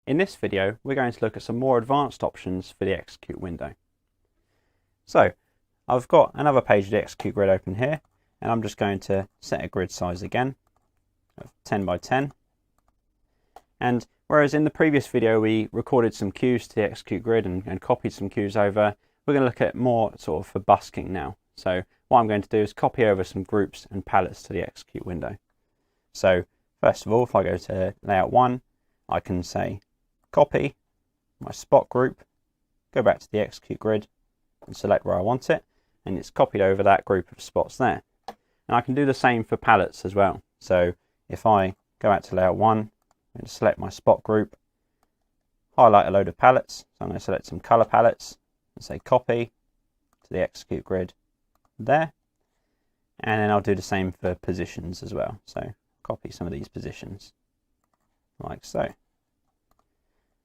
In this video, we're going to look at some more advanced options for the execute window. So, I've got another page of the execute grid open here, and I'm just going to set a grid size again of 10 by 10. And whereas in the previous video we recorded some cues to the execute grid and copied some cues over, we're going to look at more sort of for busking now. So what I'm going to do is copy over some groups and palettes to the execute window. So first of all, if I go to layout 1, I can say copy my spot group, go back to the execute grid and select where I want it, and it's copied over that group of spots there. And I can do the same for palettes as well. So if I go out to layout 1, I'm going to select my spot group, highlight a load of palettes, so I'm going to select some color palettes and say copy to the execute grid there, and then I'll do the same for positions as well. So copy some of these positions like so.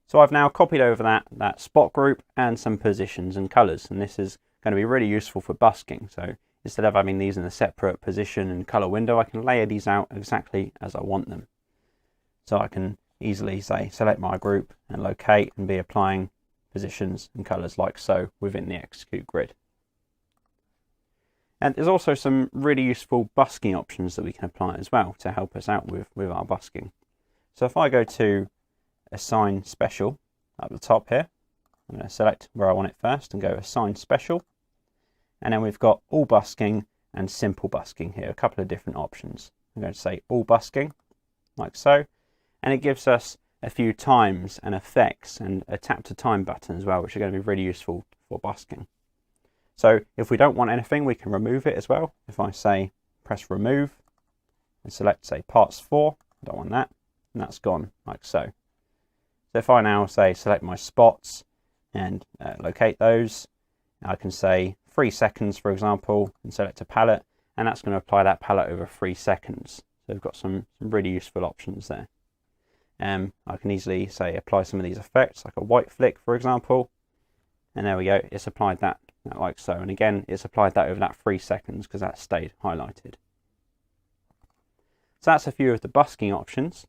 So I've now copied over that spot group and some positions and colors, and this is going to be really useful for busking. So instead of having these in a separate position and color window, I can layer these out exactly as I want them. So I can easily say select my group and locate and be applying positions and colors like so within the execute grid. And there's also some really useful busking options that we can apply as well to help us out with our busking. So if I go to assign special at the top here, I'm going to select where I want it first and go assign special. And then we've got all busking and simple busking here, a couple of different options. I'm going to say all busking like so. And it gives us a few times and effects and a tap to time button as well, which are going to be really useful for busking. So if we don't want anything, we can remove it as well. If I say press remove and select say parts 4, I don't want that, and that's gone like so. So if I now say select my spots and locate those, I can say 3 seconds for example and select a palette, and that's going to apply that palette over 3 seconds. So we've got some really useful options there. I can easily say apply some of these effects like a white flick for example, and there we go, it's applied that like so, and again it's applied that over that 3 seconds because that stayed highlighted. So that's a few of the busking options,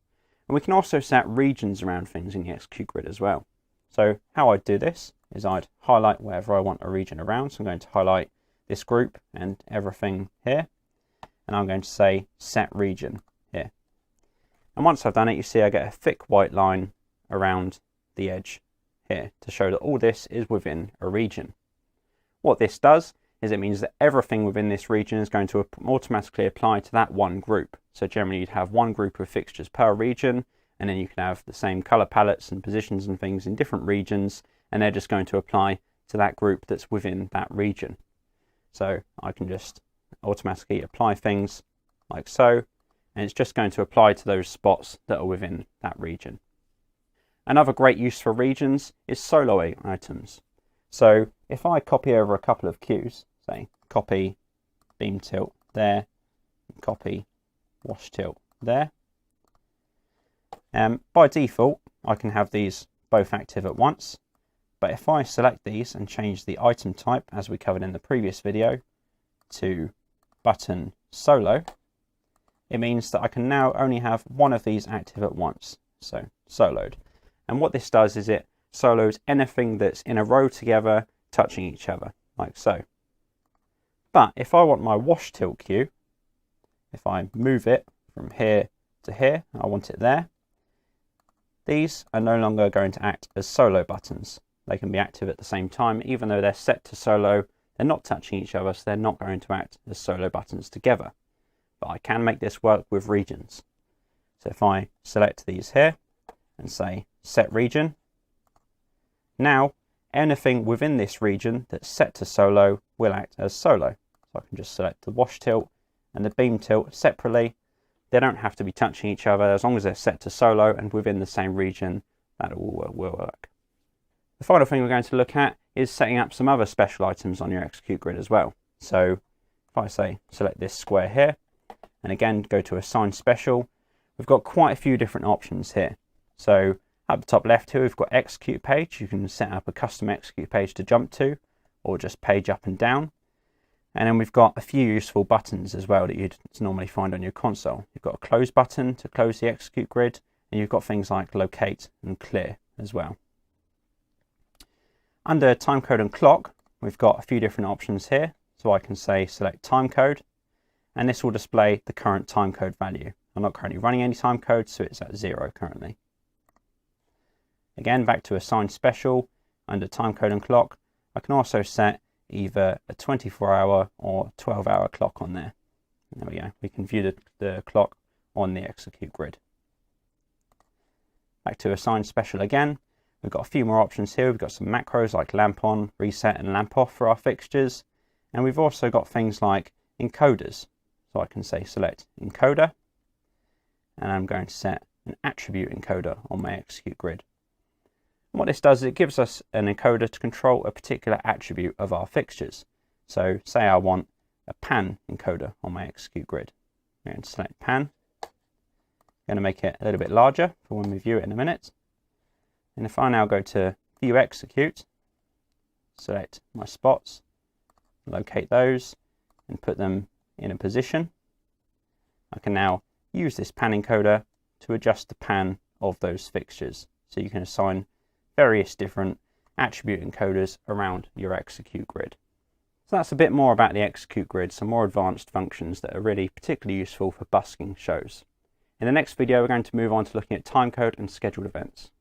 and we can also set regions around things in the execute grid as well. So how I'd do this is I'd highlight wherever I want a region around, so I'm going to highlight this group and everything here, and I'm going to say set region here. And once I've done it, you see I get a thick white line around the edge here to show that all this is within a region. What this does is it means that everything within this region is going to automatically apply to that one group. So generally you'd have one group of fixtures per region, and then you can have the same color palettes and positions and things in different regions, and they're just going to apply to that group that's within that region. So I can just automatically apply things like so, and it's just going to apply to those spots that are within that region. Another great use for regions is solo items. So if I copy over a couple of cues, say copy beam tilt there, copy wash tilt there, by default I can have these both active at once, but if I select these and change the item type as we covered in the previous video to button solo, it means that I can now only have one of these active at once, so soloed. And what this does is it solos anything that's in a row together touching each other, like so. But if I want my wash tilt cue, if I move it from here to here, I want it there, these are no longer going to act as solo buttons. They can be active at the same time, even though they're set to solo, they're not touching each other, so they're not going to act as solo buttons together. But I can make this work with regions. So if I select these here and say set region, now anything within this region that's set to solo will act as solo. So I can just select the wash tilt and the beam tilt separately. They don't have to be touching each other as long as they're set to solo and within the same region. That will work. The final thing we're going to look at is setting up some other special items on your execute grid as well. So if I say select this square here and again go to assign special, we've got quite a few different options here. So at the top left here we've got execute page. You can set up a custom execute page to jump to, or just page up and down. And then we've got a few useful buttons as well that you'd normally find on your console. You've got a close button to close the execute grid, and you've got things like locate and clear as well. Under timecode and clock, we've got a few different options here. So I can say select timecode, and this will display the current timecode value. I'm not currently running any timecode, so it's at 0 currently. Again, back to assign special. Under timecode and clock, I can also set either a 24-hour or 12-hour clock on there. There we go. We can view the clock on the execute grid. Back to assign special again. We've got a few more options here. We've got some macros like lamp on, reset, and lamp off for our fixtures. And we've also got things like encoders. So I can say select encoder, and I'm going to set an attribute encoder on my execute grid. And what this does is it gives us an encoder to control a particular attribute of our fixtures. So say I want a pan encoder on my execute grid. I'm going to select pan. I'm going to make it a little bit larger for when we view it in a minute. And if I now go to view execute, select my spots, locate those and put them in a position, I can now use this pan encoder to adjust the pan of those fixtures. So you can assign various different attribute encoders around your execute grid. So that's a bit more about the execute grid, some more advanced functions that are really particularly useful for busking shows. In the next video, we're going to move on to looking at timecode and scheduled events.